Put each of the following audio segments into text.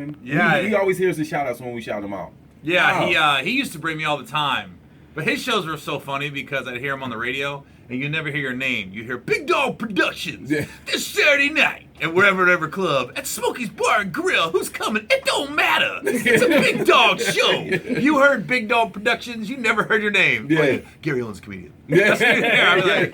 Dolphin? Yeah. He always hears the shout-outs when we shout him out. Yeah, Wow. he used to bring me all the time. But his shows were so funny because I'd hear him on the radio, and you never hear your name. You hear Big Dog Productions this Saturday night at whatever club at Smokey's Bar and Grill. Who's coming? It don't matter. It's a Big Dog show. You heard Big Dog Productions. You never heard your name. Yeah. Like, Gary Owens, comedian. That's what you hear.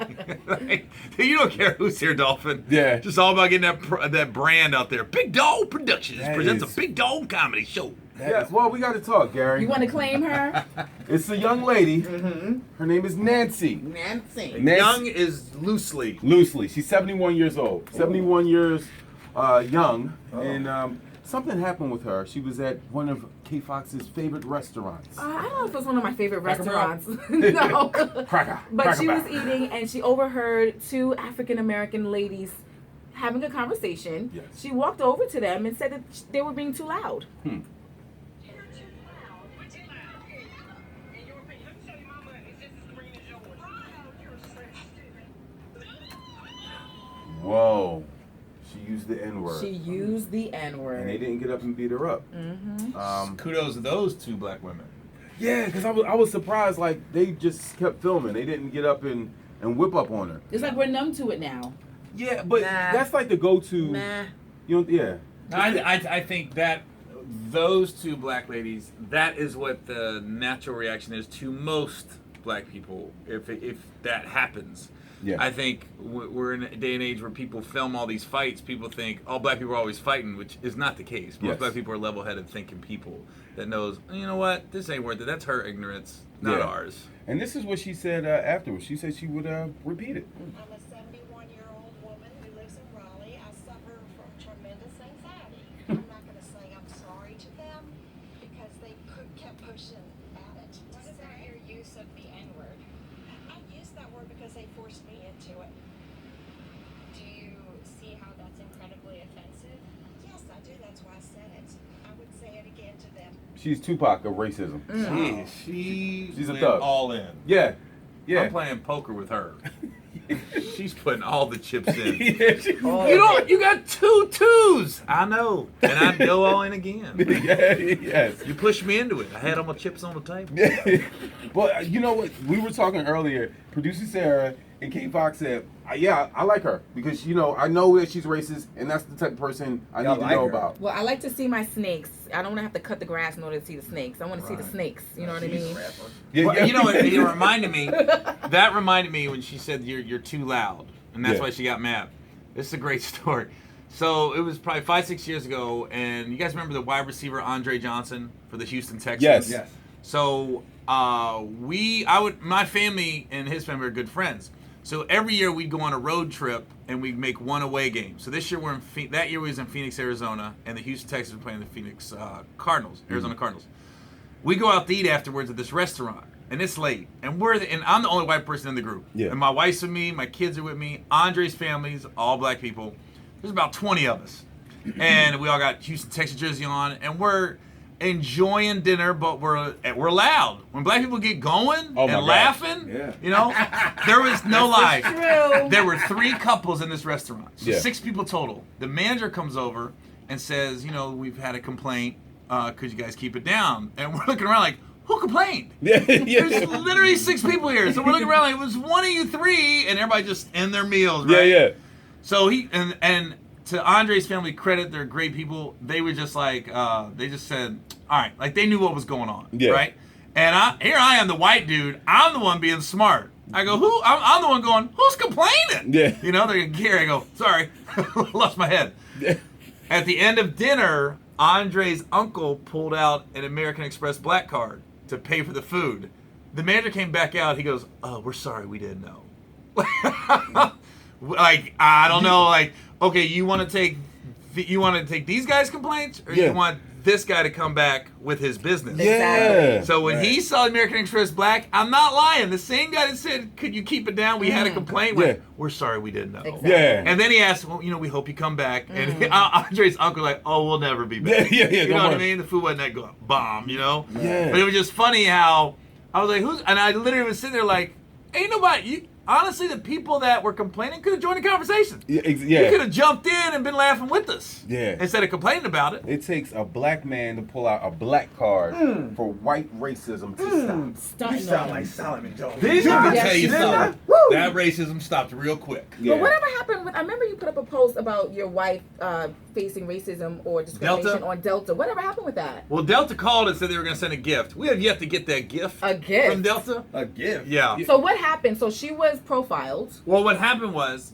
I'm like, you don't care who's here, Dolphin. Yeah. Just all about getting that brand out there. Big Dog Productions presents a Big Dog comedy show. Yeah, well, we got to talk, Gary. You want to claim her? It's a young lady. Her name is Nancy. Nancy. Young is loosely. Loosely. She's 71 years old. 71 years young. And something happened with her. She was at one of K Fox's favorite restaurants. I don't know if it's one of my favorite Cracker restaurants. No. Cracker. But she was eating and she overheard two African American ladies having a conversation. Yes. She walked over to them and said that they were being too loud. Whoa. She used the N-word. She used the N-word. And they didn't get up and beat her up. Kudos to those two black women. Yeah, because I was surprised. Like, they just kept filming. They didn't get up and whip up on her. It's like we're numb to it now. Yeah, but that's like the go-to. You know, yeah. I think that those two black ladies, that is what the natural reaction is to most black people if that happens. Yeah. I think we're in a day and age where people film all these fights. People think all black people are always fighting, which is not the case. Most black people are level-headed thinking people that knows, you know what, this ain't worth it. That's her ignorance, not ours. And this is what she said afterwards. She said she would repeat it. I'm a 71-year-old woman who lives in Raleigh. I suffer from tremendous anxiety. I'm not going to say I'm sorry to them because they kept pushing at it. What about your use of the N-word? I use that word because they forced me into it. Do you see how that's incredibly offensive? Yes, I do. That's why I said it. I would say it again to them. She's Tupac of racism. She's a went thug. all in. Yeah. I'm playing poker with her. She's putting all the chips in. Yeah, You got 2 twos. I know, and I go all in again. yes. You pushed me into it. I had all my chips on the table. But you know what? We were talking earlier. Producer Sarah and K Fox said, "Yeah, I like her because I know that she's racist, and that's the type of person I need to know about." Well, I like to see my snakes. I don't want to have to cut the grass in order to see the snakes. I want to see the snakes. You know what I mean? You know what? It reminded me. That reminded me when she said you're too loud, and that's why she got mad. This is a great story. So it was probably 5-6 years ago, and you guys remember the wide receiver Andre Johnson for the Houston Texans? Yes. So my family and his family are good friends. So every year we'd go on a road trip and we'd make one away game. So this year that year we was in Phoenix, Arizona, and the Houston Texans were playing the Phoenix Cardinals, Arizona Cardinals. We go out to eat afterwards at this restaurant, and it's late, and I'm the only white person in the group. Yeah. And my wife's with me, my kids are with me, Andre's family's all black people. There's about 20 of us, and we all got Houston Texans jersey on, and we're enjoying dinner, but we're loud. When black people get going and laughing, there was no lie. True. There were 3 couples in this restaurant, so Yeah. 6 people total. The manager comes over and says, we've had a complaint. Could you guys keep it down? And we're looking around like, who complained? There's literally 6 people here, so we're looking around like it was one of you 3, and everybody just in their meals, right? Yeah. So he and to Andre's family credit, they're great people. They were just like, they just said, all right, like they knew what was going on, right? And here I am, the white dude. I'm the one being smart. I go, who? I'm the one going, who's complaining? Yeah. They're going, Gary. I go, sorry, lost my head. At the end of dinner, Andre's uncle pulled out an American Express black card to pay for the food. The manager came back out. He goes, oh, we're sorry, we didn't know. Like, I don't know, like, okay, you want to take these guys' complaints, or you want this guy to come back with his business? Yeah. So when he saw American Express Black, I'm not lying. The same guy that said, "Could you keep it down?" We had a complaint. Went, we're sorry, we didn't know. Exactly. Yeah. And then he asked, "Well, we hope you come back." And Andre's uncle like, "Oh, we'll never be back." Yeah. You know what I mean? The food wasn't that good. Bomb. Yeah. But it was just funny how I was like, "Who's?" And I literally was sitting there like, "Ain't nobody." honestly, the people that were complaining could have joined the conversation. Yeah, You could have jumped in and been laughing with us. Yeah. Instead of complaining about it. It takes a black man to pull out a black card for white racism to stop. You sound like Solomon Jones. Did You I? can Yes, tell you you did. something. That racism stopped real quick. Yeah. But whatever happened with, I remember you put up a post about your wife facing racism or discrimination Delta? on Delta. Whatever happened with that? Well, Delta called and said they were going to send a gift. We have yet to get that gift. A gift? From Delta. A gift. Yeah. So what happened? So she was profiled. Well, what happened was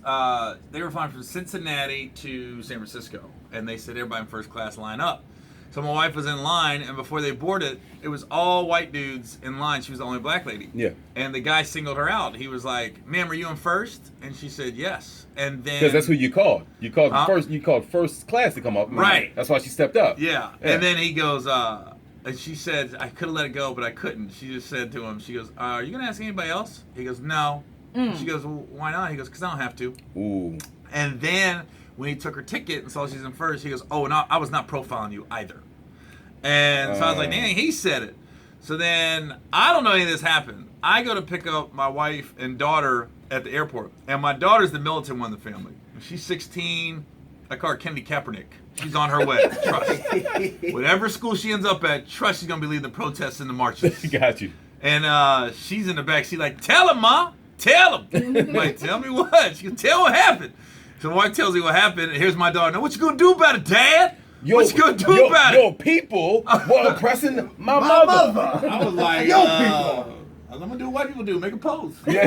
they were flying from Cincinnati to San Francisco, and they said everybody in first class line up. So my wife was in line, and before they boarded, it was all white dudes in line. She was the only black lady. Yeah. And the guy singled her out. He was like, "Ma'am, are you in first?" And she said, "Yes." And then Because that's who you called. You called Huh? first. You called first class to come up. Right. That's why she stepped up. Yeah. And then he goes, and she said, "I could have let it go, but I couldn't." She just said to him, she goes, "Are you gonna ask anybody else?" He goes, "No." She goes, "Well, why not?" He goes, "Because I don't have to." Ooh. And then when he took her ticket and saw she's in first, he goes, "Oh, no, I was not profiling you either." And so I was like, "Dang, he said it." So then I don't know any of this happened. I go to pick up my wife and daughter at the airport, and my daughter's the militant one in the family. She's 16. I call her Kennedy Kaepernick. She's on her way. Trust. Whatever school she ends up at, trust she's gonna be leading the protests and the marches. Got you. And she's in the back. She's like, "Tell him, Ma. Tell him." I'm like, "Tell me what?" She goes, "Tell what happened." So my wife tells me what happened. And here's my daughter. "Now, what you gonna do about it, Dad? What you gonna do about Your it?" people were oppressing my mother. I was like, Yo, people. I'm gonna do what white people do. Make a post. Yeah.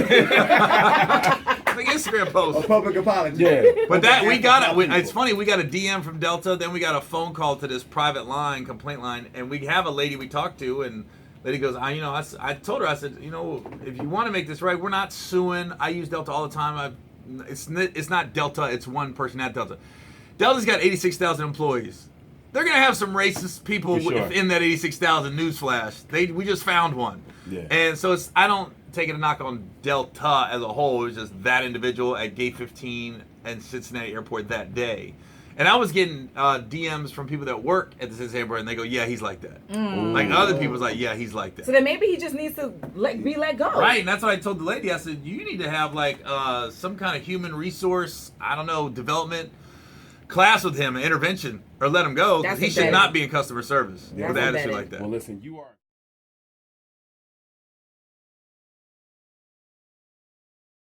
Make an Instagram post. A public apology. Yeah. But that we got it. People. It's funny. We got a DM from Delta. Then we got a phone call to this private line, complaint line, and we have a lady we talked to, and lady goes, I told her, I said, if you want to make this right, we're not suing. I use Delta all the time. It's not Delta. It's one person at Delta. Delta's got 86,000 employees. They're gonna have some racist people For sure. in that 86,000. Newsflash. We just found one. Yeah. And so I don't take it a knock on Delta as a whole. It was just that individual at Gate 15 and Cincinnati Airport that day. And I was getting DMs from people that work at the Cincinnati Airport, and they go, "Yeah, he's like that." Like other people's like, "Yeah, he's like that." So then maybe he just needs to be let go. Right, and that's what I told the lady. I said, "You need to have like some kind of human resource, I don't know, development class with him, an intervention, or let him go. 'Cause That's he should embedded. not be in customer service with That's an attitude embedded. like that." Well, listen, you are.